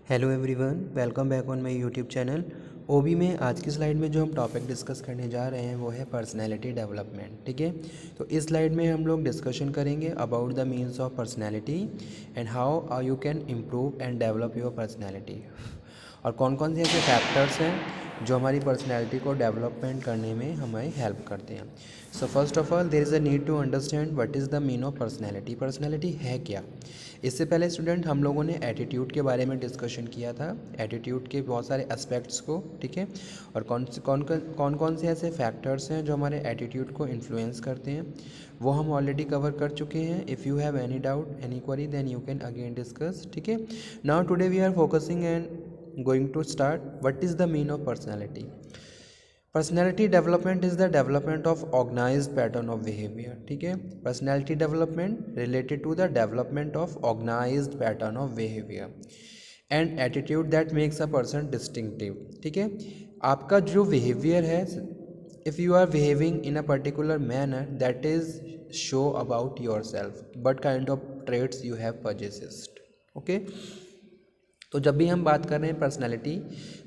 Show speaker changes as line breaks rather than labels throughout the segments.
Hello everyone, welcome back on my YouTube channel. ओबी में आज की स्लाइड में जो हम टॉपिक डिस्कस करने जा रहे हैं वो है पर्सनैलिटी डेवलपमेंट। ठीक है, तो इस स्लाइड में हम लोग डिस्कशन करेंगे about the means of personality and how you can improve and develop your personality, और कौन कौन से ऐसे फैक्टर्स हैं जो हमारी पर्सनैलिटी को डेवलपमेंट करने में हमें हेल्प करते हैं। So first of all there is a need to understand what is the mean of personality. Personality है क्या? इससे पहले स्टूडेंट हम लोगों ने एटीट्यूड के बारे में डिस्कशन किया था, एटीट्यूड के बहुत सारे एस्पेक्ट्स को। ठीक है, और कौन से ऐसे फैक्टर्स हैं जो हमारे एटीट्यूड को इन्फ्लुएंस करते हैं वो हम ऑलरेडी कवर कर चुके हैं। If you have any doubt any query then you can again discuss. ठीक है, now today we are focusing and going to start what is the mean of personality. Personality development is the development of organized pattern of behavior. ठीक है, personality development related to the development of organized pattern of behavior and attitude that makes a person distinctive. ठीक है, आपका जो behavior है, if you are behaving in a particular manner, that is show about yourself what kind of traits you have possessed. okay, तो जब भी हम बात कर रहे हैं पर्सनैलिटी,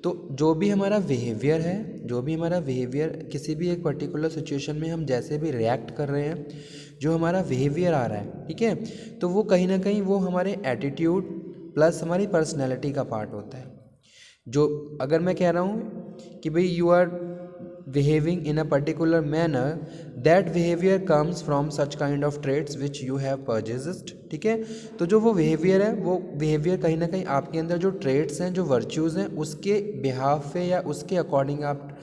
तो जो भी हमारा बिहेवियर किसी भी एक पर्टिकुलर सिचुएशन में हम जैसे भी रिएक्ट कर रहे हैं, जो हमारा बिहेवियर आ रहा है, ठीक है, तो वो कहीं ना कहीं वो हमारे एटीट्यूड प्लस हमारी पर्सनैलिटी का पार्ट होता है। जो अगर मैं कह रहा हूँ कि भाई you are behaving in a particular manner, that behavior comes from such kind of traits which you have possessed. ठीक है, तो जो वो बिहेवियर है, वो बिहेवियर कहीं ना कहीं आपके अंदर जो ट्रेट्स हैं, जो वर्च्यूज़ हैं, उसके बिहाफ पे या उसके अकॉर्डिंग आप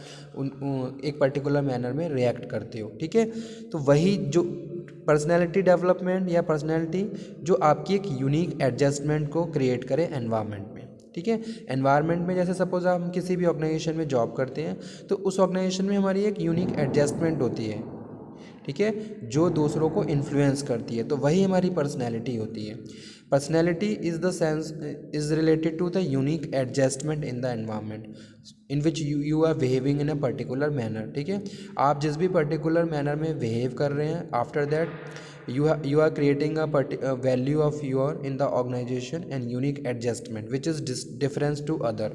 एक पर्टिकुलर मैनर में रिएक्ट करते हो। ठीक है, तो वही जो पर्सनैलिटी डेवलपमेंट या पर्सनैलिटी जो आपकी एक यूनिक एडजस्टमेंट को क्रिएट करे एनवायरनमेंट में। ठीक है, एनवायरनमेंट में जैसे सपोज हम किसी भी ऑर्गेनाइजेशन में जॉब करते हैं, तो उस ऑर्गेनाइजेशन में हमारी एक यूनिक एडजस्टमेंट होती है। ठीक है, जो दूसरों को इन्फ्लुएंस करती है, तो वही हमारी पर्सनैलिटी होती है। Personality is the sense is related to the unique adjustment in the environment in which you are behaving in a particular manner. ठीक है, आप जिस भी पर्टिकुलर मैनर में बिहेव कर रहे हैं, after that you are creating a value of your in the organization and unique adjustment which is difference to other,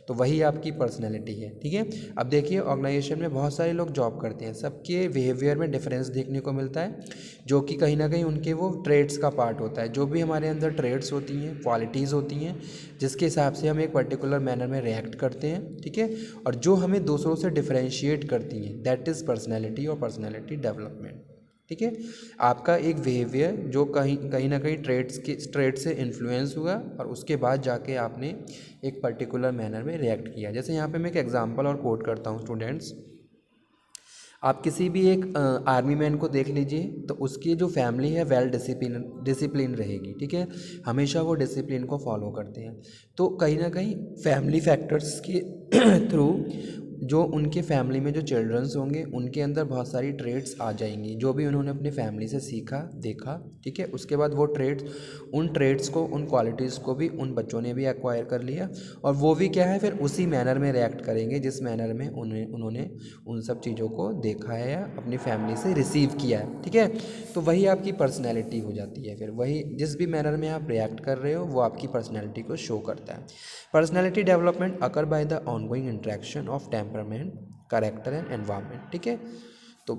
तो वही आपकी पर्सनैलिटी है। ठीक है, अब देखिए ऑर्गेनाइजेशन में बहुत सारे लोग जॉब करते हैं, सबके बिहेवियर में डिफरेंस देखने को मिलता है, जो कि कहीं ना कहीं उनके वो ट्रेड्स का पार्ट होता है। जो भी हमारे अंदर ट्रेड्स होती हैं, क्वालिटीज़ होती हैं, जिसके हिसाब से हम एक पर्टिकुलर मैनर में रिएक्ट करते हैं। ठीक है, और जो हमें दूसरों से डिफरेंशिएट करती हैं, दैट इज़ पर्सनैलिटी और पर्सनैलिटी डेवलपमेंट। ठीक है, आपका एक बिहेवियर जो कहीं ना कहीं ट्रेड से इन्फ्लुएंस हुआ और उसके बाद जाके आपने एक पर्टिकुलर मैनर में रिएक्ट किया। जैसे यहाँ पे मैं एक एग्जांपल और कोट करता हूँ स्टूडेंट्स, आप किसी भी एक आर्मी मैन को देख लीजिए, तो उसकी जो फैमिली है वेल डिसिप्लिन रहेगी। ठीक है, हमेशा वो डिसिप्लिन को फॉलो करते हैं, तो कहीं ना कहीं फैमिली फैक्टर्स के थ्रू जो उनके फैमिली में जो चिल्ड्रंस होंगे उनके अंदर बहुत सारी ट्रेड्स आ जाएंगी, जो भी उन्होंने अपनी फैमिली से सीखा देखा। ठीक है, उसके बाद वो उन ट्रेड्स को, उन क्वालिटीज़ को भी उन बच्चों ने भी एक्वायर कर लिया, और वो भी क्या है, फिर उसी मैनर में रिएक्ट करेंगे जिस मैनर में उन्होंने उन सब चीज़ों को देखा है या अपनी फैमिली से रिसीव किया है। ठीक है, तो वही आपकी पर्सनैलिटी हो जाती है। फिर वही जिस भी मैनर में आप रिएक्ट कर रहे हो वो आपकी पर्सनैलिटी को शो करता है। Personality development occur by the ongoing interaction of temperament, character and environment. ठीक है, तो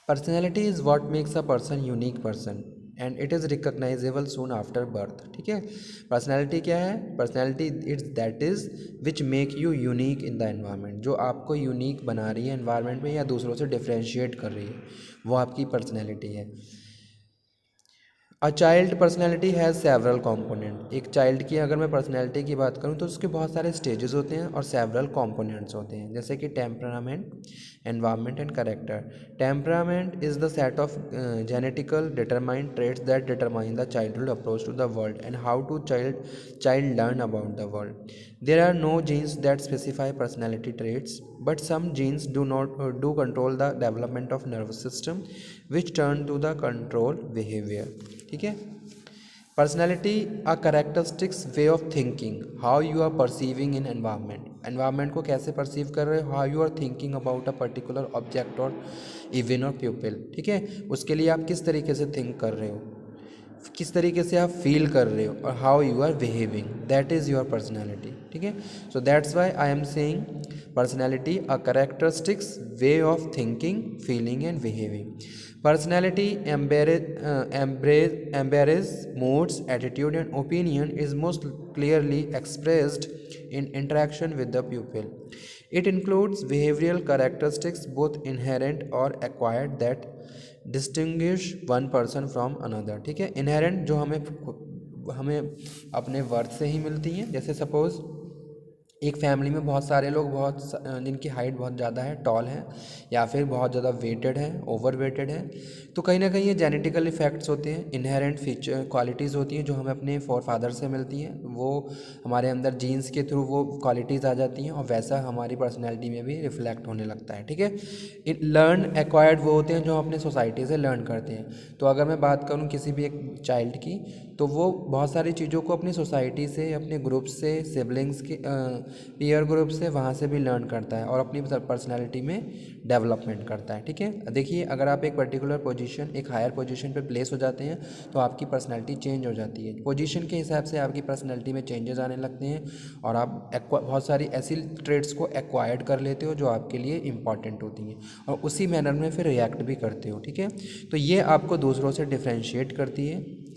personality is what makes a person unique person and it is recognisable soon after birth. ठीक है, पर्सनैलिटी क्या है? Personality it's that is which make you unique in the environment, जो आपको unique बना रही है एनवायरनमेंट में या दूसरों से डिफ्रेंशिएट कर रही है, वो आपकी पर्सनैलिटी है। A child personality has several component. एक चाइल्ड की अगर मैं पर्सनैलिटी की बात करूँ तो उसके बहुत सारे स्टेजेस होते हैं और सेवरल कॉम्पोनेंट्स होते हैं, जैसे कि temperament, environment and character. Temperament is the set of genetical determined traits that determine the childhood approach to the world and how to child learn about the world. There are no genes that specify personality traits, but some genes do control the development of nervous system, which turn to the control behavior. ठीक है, personality a characteristics way of thinking, how you are perceiving in environment को कैसे perceive कर रहे हो, how you are thinking about a particular object और event और people. ठीक है, उसके लिए आप किस तरीके से थिंक कर रहे हो, किस तरीके से आप फील कर रहे हो और how you are behaving, that is your personality. ठीक है, so that's why I am saying personality a characteristics way of thinking, feeling and behaving. Personality embraces moods, attitude, and opinion is most clearly expressed in interaction with the pupil. It includes behavioral characteristics, both inherent or acquired, that distinguish one person from another. ठीक है, inherent जो हमें अपने worth से ही मिलती हैं। जैसे suppose एक फैमिली में बहुत सारे लोग जिनकी हाइट बहुत ज़्यादा है, टॉल हैं, या फिर बहुत ज़्यादा वेटेड हैं, ओवर वेटेड हैं, तो कहीं ना कहीं ये जेनेटिकल इफेक्ट्स होते हैं। इनहेरेंट फीचर क्वालिटीज़ होती हैं जो हमें अपने फोर फादर से मिलती हैं, वो हमारे अंदर जीन्स के थ्रू वो क्वालिटीज़ आ जाती हैं और वैसा हमारी पर्सनैलिटी में भी रिफ्लेक्ट होने लगता है। ठीक है, लर्न एक्वायर्ड वो होते हैं जो हम अपने सोसाइटी से लर्न करते हैं। तो अगर मैं बात करूँ किसी भी एक चाइल्ड की, तो वो बहुत सारी चीज़ों को अपनी सोसाइटी से, अपने ग्रुप से, सिबलिंग्स के पीयर ग्रुप से, वहाँ से भी लर्न करता है और अपनी पर्सनैलिटी में डेवलपमेंट करता है। ठीक है, देखिए अगर आप एक पर्टिकुलर पोजीशन, एक हायर पोजीशन पे प्लेस हो जाते हैं तो आपकी पर्सनैलिटी चेंज हो जाती है। पोजीशन के हिसाब से आपकी पर्सनैलिटी में चेंजेस आने लगते हैं और आप बहुत सारी ऐसी ट्रेड्स को एक्वायर्ड कर लेते हो जो आपके लिए इंपॉर्टेंट होती हैं और उसी मैनर में फिर रिएक्ट भी करते हो। ठीक है, तो ये आपको दूसरों से डिफ्रेंशिएट करती है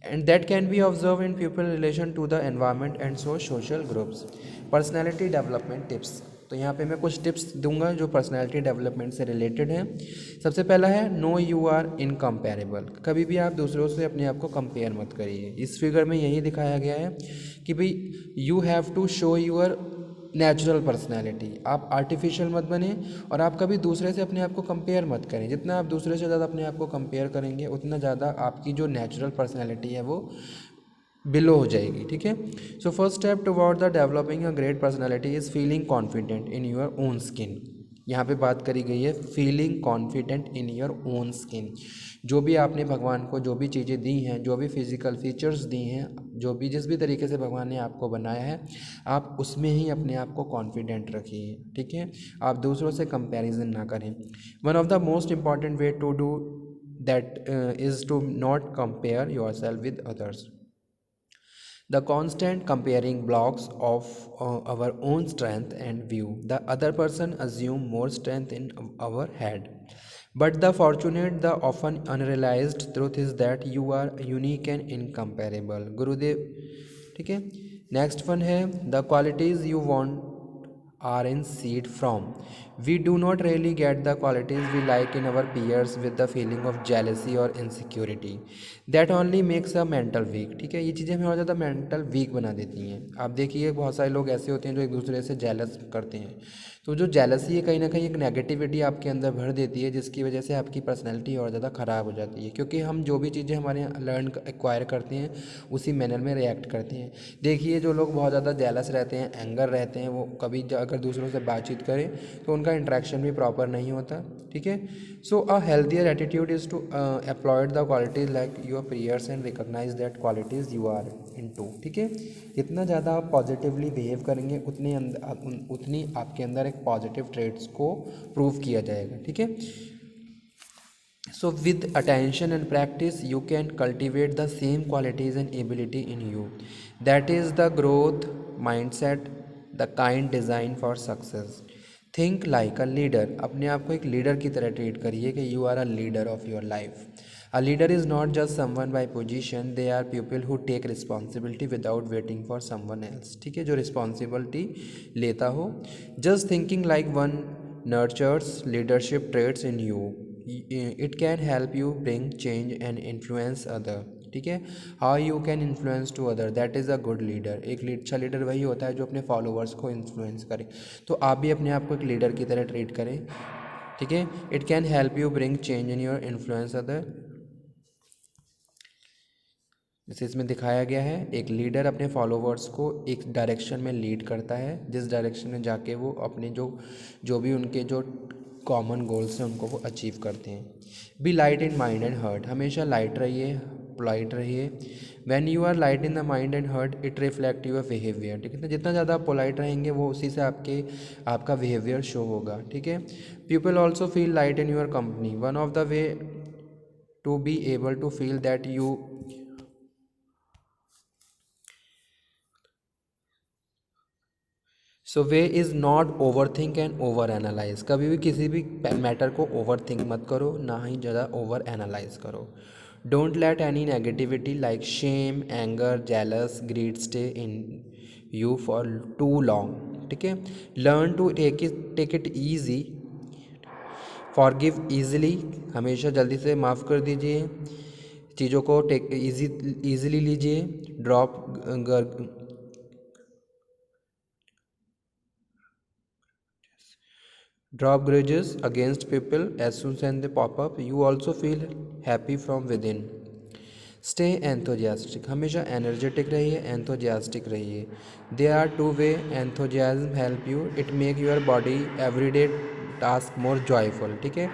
and that can be observed in pupil relation to the environment and social groups. Personality development tips, तो यहाँ पे मैं कुछ टिप्स दूंगा जो पर्सनैलिटी डेवलपमेंट से रिलेटेड हैं। सबसे पहला है नो यू आर इनकम्पेरेबल। कभी भी आप दूसरों से अपने आप को कंपेयर मत करिए। इस फिगर में यही दिखाया गया है कि भाई you have to show your natural personality. आप आर्टिफिशियल मत बने और आप कभी दूसरे से अपने आप को कंपेयर मत करें। जितना आप दूसरे से ज़्यादा अपने आप को कंपेयर करेंगे उतना ज़्यादा आपकी जो नेचुरल पर्सनैलिटी है वो बिलो हो जाएगी। ठीक है, so first step toward the developing a great personality is feeling confident in your own skin. यहाँ पे बात करी गई है feeling confident in your own skin. जो भी आपने भगवान को जो भी चीज़ें दी हैं, जो भी फिजिकल फीचर्स दी हैं, जो भी जिस भी तरीके से भगवान ने आपको बनाया है, आप उसमें ही अपने आप को कॉन्फिडेंट रखिए। ठीक है, आप दूसरों से कंपैरिजन ना करें। One of the most important way to do that is to not compare yourself with others. The constant comparing blocks of our own strength and view. The other person assume more strength in our head. But the fortunate, the often unrealized truth is that you are unique and incomparable. गुरुदेव। ठीक है, next one है the qualities you want are in seed from. We do not really get the qualities we like in our peers with the feeling of jealousy or insecurity. That only makes a mental weak. ठीक है, ये चीज़ें हमें और ज़्यादा mental week बना देती हैं। आप देखिए बहुत सारे लोग ऐसे होते हैं जो एक दूसरे से जेलस करते हैं, तो जो जेलसी है कहीं ना कहीं एक नेगेटिविटी आपके अंदर भर देती है, जिसकी वजह से आपकी पर्सनैलिटी और ज़्यादा ख़राब हो जाती है। क्योंकि हम जो भी चीज़ें हमारे लर्न एक्वायर करते हैं उसी मैनर में रिएक्ट करते हैं। देखिए जो लोग बहुत ज़्यादा जेलस रहते हैं, एंगर रहते हैं, वो कभी अगर दूसरों से बातचीत करें तो उनका इंट्रैक्शन भी प्रॉपर नहीं होता। ठीक है, so a healthier attitude is to applaud the qualities like your peers and recognise that qualities you are into. ठीक है, जितना ज़्यादा आप पॉजिटिवली बिहेव करेंगे उतनी आपके अंदर एक पॉजिटिव ट्रेड्स को प्रूव किया जाएगा। ठीक है, so with attention and practice you can cultivate the same qualities and ability in you. That is the growth mindset, the kind design for success. Think like a leader. अपने आप को एक leader की तरह ट्रीट करिए कि you are a leader of your life. A leader is not just someone by position, they are people who take responsibility without waiting for someone else. ठीक है, जो responsibility लेता हो. Just thinking like one nurtures leadership traits in you. It can help you bring change and influence other. ठीक है, how you can influence to other, that is a good leader. एक अच्छा leader वही होता है जो अपने फॉलोअर्स को इन्फ्लुएंस करे। तो आप भी अपने आप को एक लीडर की तरह ट्रीट करें। ठीक है, it can help you bring change in your influence other. जैसे इसमें दिखाया गया है, एक लीडर अपने फॉलोअर्स को एक डायरेक्शन में लीड करता है, जिस डायरेक्शन में जाके वो अपने जो भी उनके जो कॉमन गोल्स हैं उनको वो अचीव करते हैं। Be light in mind and heart, हमेशा लाइट रहिए, पोलाइट रहिए। When you are light in the mind and heart it reflect your behaviour. ठीक है, तो जितना ज़्यादा आप पोलाइट रहेंगे वो उसी से आपका बिहेवियर शो होगा। ठीक है, people also feel light in your company. One of the way to be able to feel that you so way is not over think and over analyse. कभी भी किसी भी मैटर को ओवर थिंक मत करो, ना ही ज़्यादा ओवर एनालाइज करो। Don't let any negativity like shame, anger, jealous, greed stay in you for too long. ठीक है, learn to take it easy, forgive easily, हमेशा जल्दी से माफ़ कर दीजिए, चीज़ों को ईजिली लीजिए। Drop grudges against people as soon as they pop up. You also feel happy from within. Stay enthusiastic. हमेशा energetic रहिए, enthusiastic रहिए. There are two way enthusiasm help you. It make your body everyday task more joyful. ठीक है,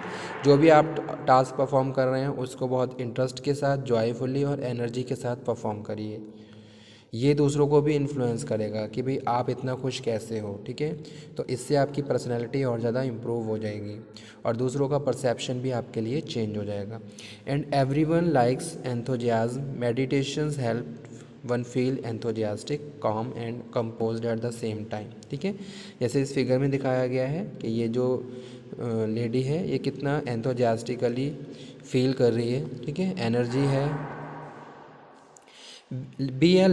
जो भी आप task perform कर रहे हैं उसको बहुत इंटरेस्ट के साथ, जॉयफुली और एनर्जी के साथ परफॉर्म करिए। ये दूसरों को भी इन्फ्लुएंस करेगा कि भाई आप इतना खुश कैसे हो। ठीक है, तो इससे आपकी पर्सनैलिटी और ज़्यादा इम्प्रूव हो जाएगी और दूसरों का परसेप्शन भी आपके लिए चेंज हो जाएगा। And everyone likes enthusiasm, meditations help one feel enthusiastic, calm and composed at the same time. ठीक है, जैसे इस फिगर में दिखाया गया है कि ये जो लेडी है ये कितना एंथोजियास्टिकली फील कर रही है। ठीक है, एनर्जी है। बी ए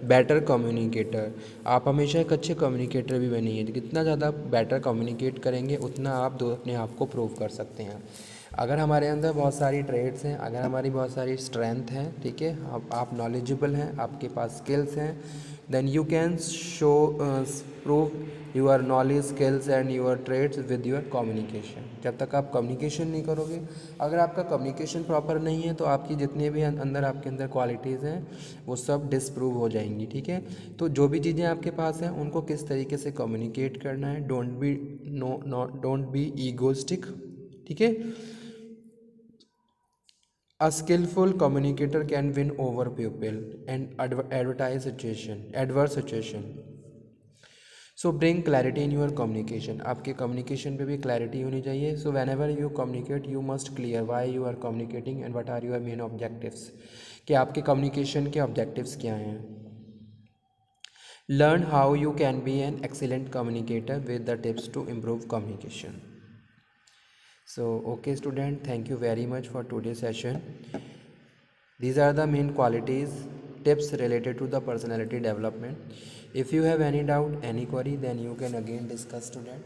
बेटर कम्युनिकेटर, आप हमेशा एक अच्छे कम्युनिकेटर भी बनिए। जितना ज़्यादा बेटर कम्युनिकेट करेंगे उतना आप अपने आप को प्रूव कर सकते हैं। अगर हमारे अंदर बहुत सारी ट्रेड्स हैं, अगर हमारी बहुत सारी स्ट्रेंथ हैं, ठीक है, आप नॉलेजेबल हैं, आपके पास स्किल्स हैं, then you can show prove your knowledge, skills and your traits with your communication. जब तक आप कम्युनिकेशन नहीं करोगे, अगर आपका कम्युनिकेशन प्रॉपर नहीं है तो आपकी जितने भी अंदर आपके अंदर क्वालिटीज़ हैं वो सब डिसप्रूव हो जाएंगी। ठीक है, तो जो भी चीज़ें आपके पास हैं उनको किस तरीके से कम्युनिकेट करना है, डोंट बी ईगोस्टिक। ठीक है, A skillful communicator can win over people and adverse situation. So bring clarity in your communication. आपके communication पे भी clarity होनी चाहिए. So whenever you communicate, you must clear why you are communicating and what are your main objectives. कि आपके communication के objectives क्या हैं. Learn how you can be an excellent communicator with the tips to improve communication. So okay student, thank you very much for today's session. These are the main qualities, tips related to the personality development. If you have any doubt, any query, then you can again discuss student.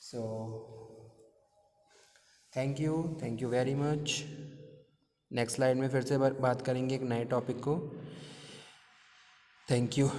So thank you very much. Next slide में फिर से बात करेंगे एक नए topic को। Thank you.